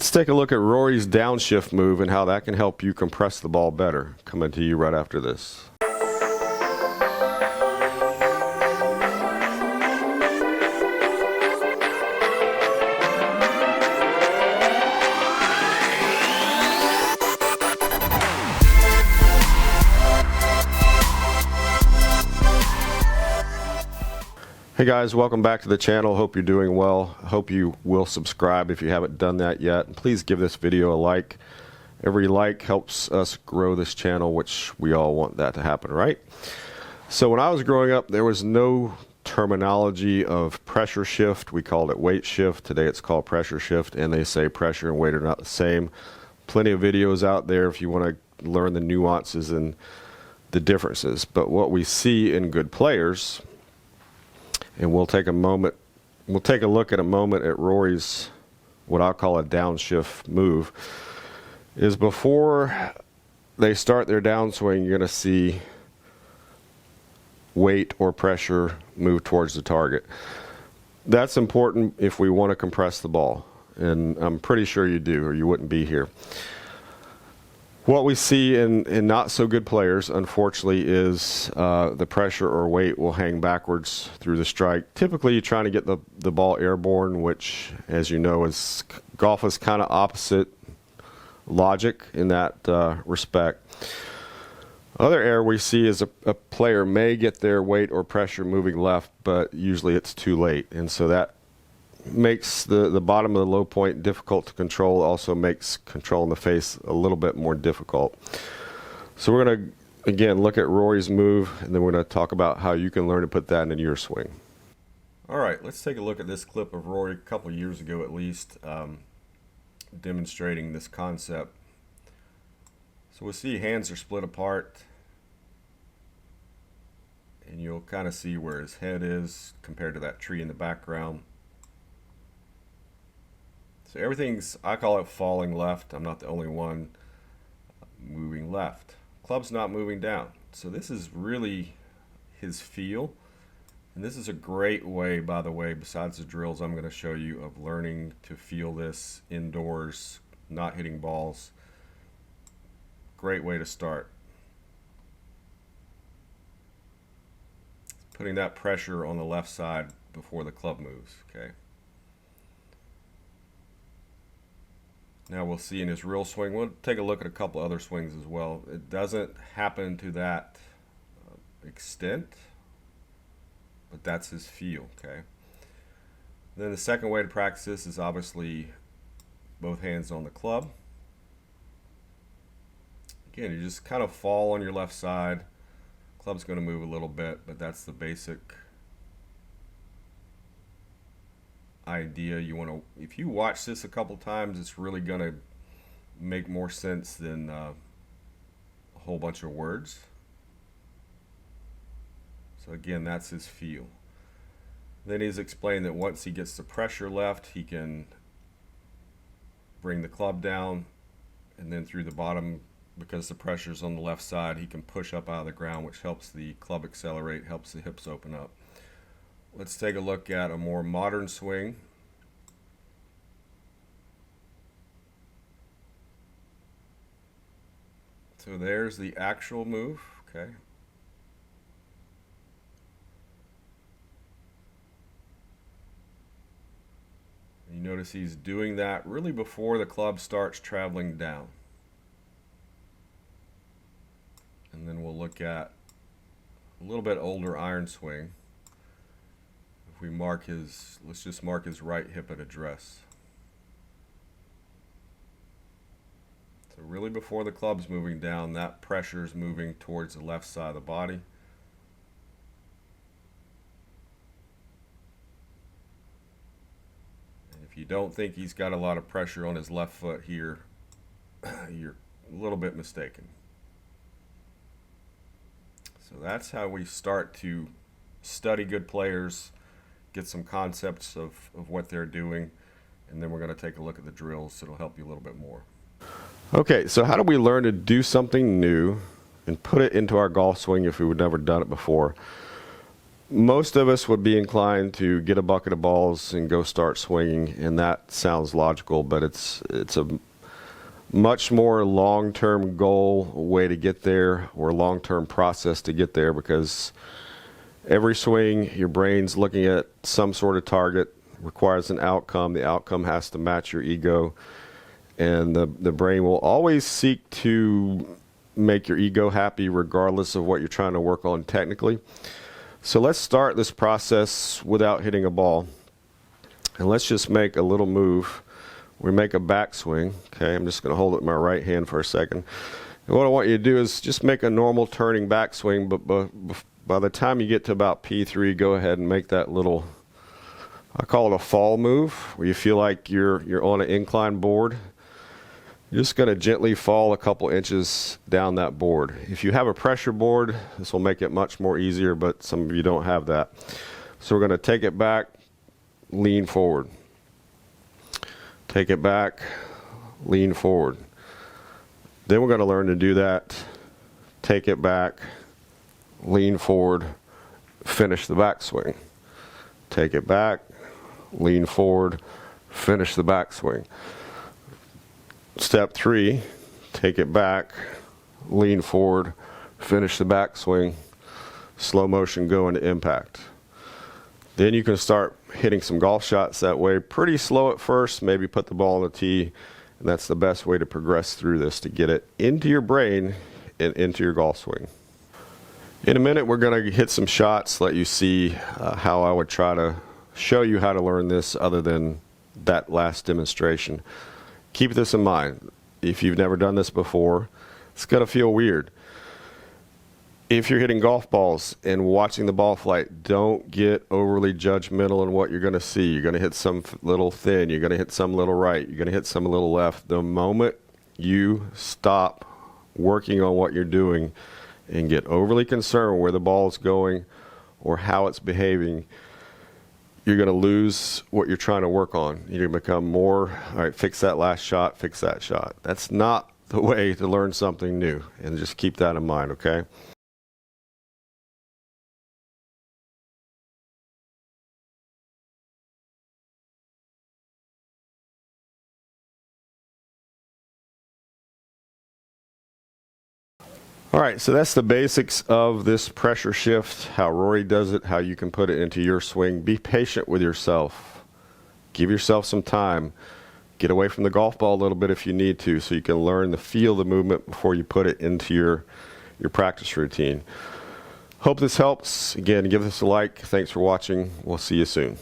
Let's take a look at Rory's downshift move and how that can help you compress the ball better. Coming to you right after this. Hey guys, welcome back to the channel. Hope you're doing well. Hope you will subscribe if you haven't done that yet. And please give this video a like. Every like helps us grow this channel, which we all want that to happen, right? So when I was growing up, there was no terminology of pressure shift. We called it weight shift. Today it's called pressure shift, and they say pressure and weight are not the same. Plenty of videos out there if you want to learn the nuances and the differences. But what we see in good players, and we'll take a look at a moment at Rory's, what I'll call a downshift move, is before they start their downswing, you're going to see weight or pressure move towards the target. That's important if we want to compress the ball, and I'm pretty sure you do, or you wouldn't be here. What we see in not so good players, unfortunately, is the pressure or weight will hang backwards through the strike. Typically, you're trying to get the ball airborne, which, as you know, golf is kind of opposite logic in that respect. Other error we see is a player may get their weight or pressure moving left, but usually it's too late, and so that makes the bottom of the low point difficult to control. Also makes control in the face a little bit more difficult. So we're going to again look at Rory's move, and then we're going to talk about how you can learn to put that into your swing. Alright, let's take a look at this clip of Rory a couple years ago at least, demonstrating this concept. So we'll see hands are split apart, and you'll kind of see where his head is compared to that tree in the background. So everything's, I call it falling left. I'm not the only one moving left. Club's not moving down. So this is really his feel. And this is a great way, by the way, besides the drills I'm going to show you, of learning to feel this indoors, not hitting balls. Great way to start. Putting that pressure on the left side before the club moves, okay? Now we'll see in his real swing. We'll take a look at a couple other swings as well. It doesn't happen to that extent, but that's his feel, okay? Then the second way to practice this is obviously both hands on the club. Again, you just kind of fall on your left side. Club's going to move a little bit, but that's the basic idea. You want to, if you watch this a couple times, it's really going to make more sense than a whole bunch of words. So again, that's his feel. Then he's explained that once he gets the pressure left, he can bring the club down, and then through the bottom, because the pressure's on the left side, he can push up out of the ground, which helps the club accelerate, helps the hips open up. Let's take a look at a more modern swing. So there's the actual move, okay? You notice he's doing that really before the club starts traveling down. And then we'll look at a little bit older iron swing. If we mark his, let's just mark his right hip at address. So really before the club's moving down, that pressure is moving towards the left side of the body. And if you don't think he's got a lot of pressure on his left foot here, you're a little bit mistaken. So that's how we start to study good players, get some concepts of what they're doing, and then we're going to take a look at the drills. So it'll help you a little bit more. Okay, so how do we learn to do something new and put it into our golf swing if we've never done it before? most of us would be inclined to get a bucket of balls and go start swinging, and that sounds logical, but it's a much more long-term goal, way to get there, or long-term process to get there, because every swing your brain's looking at some sort of target, requires an outcome. The outcome has to match your ego, and the brain will always seek to make your ego happy regardless of what you're trying to work on technically. So let's start this process without hitting a ball, and let's just make a little move. We make a backswing. Okay, I'm just going to hold it in my right hand for a second. And what I want you to do is just make a normal turning backswing, but by the time you get to about P3, go ahead and make that little, I call it a fall move, where you feel like you're on an incline board. You're just going to gently fall a couple inches down that board. If you have a pressure board, this will make it much more easier, but some of you don't have that. So we're going to take it back, lean forward. Take it back, lean forward. Then we're going to learn to do that. Take it back, lean forward, finish the backswing. Take it back, lean forward, finish the backswing. Step 3, take it back, lean forward, finish the backswing, slow motion go into impact. Then you can start hitting some golf shots that way, pretty slow at first, maybe put the ball on the tee, and that's the best way to progress through this, to get it into your brain and into your golf swing. In a minute, we're going to hit some shots, let you see how I would try to show you how to learn this other than that last demonstration. Keep this in mind. If you've never done this before, it's going to feel weird. If you're hitting golf balls and watching the ball flight, don't get overly judgmental on what you're going to see. You're going to hit some little thin, you're going to hit some little right, you're going to hit some little left. The moment you stop working on what you're doing and get overly concerned where the ball is going or how it's behaving, you're going to lose what you're trying to work on. You're going to become more, all right, fix that last shot, fix that shot. That's not the way to learn something new, and just keep that in mind, okay? All right, so that's the basics of this pressure shift, how Rory does it, how you can put it into your swing. Be patient with yourself. Give yourself some time. Get away from the golf ball a little bit if you need to, so you can learn to feel the movement before you put it into your practice routine. Hope this helps. Again, give us a like. Thanks for watching. We'll see you soon.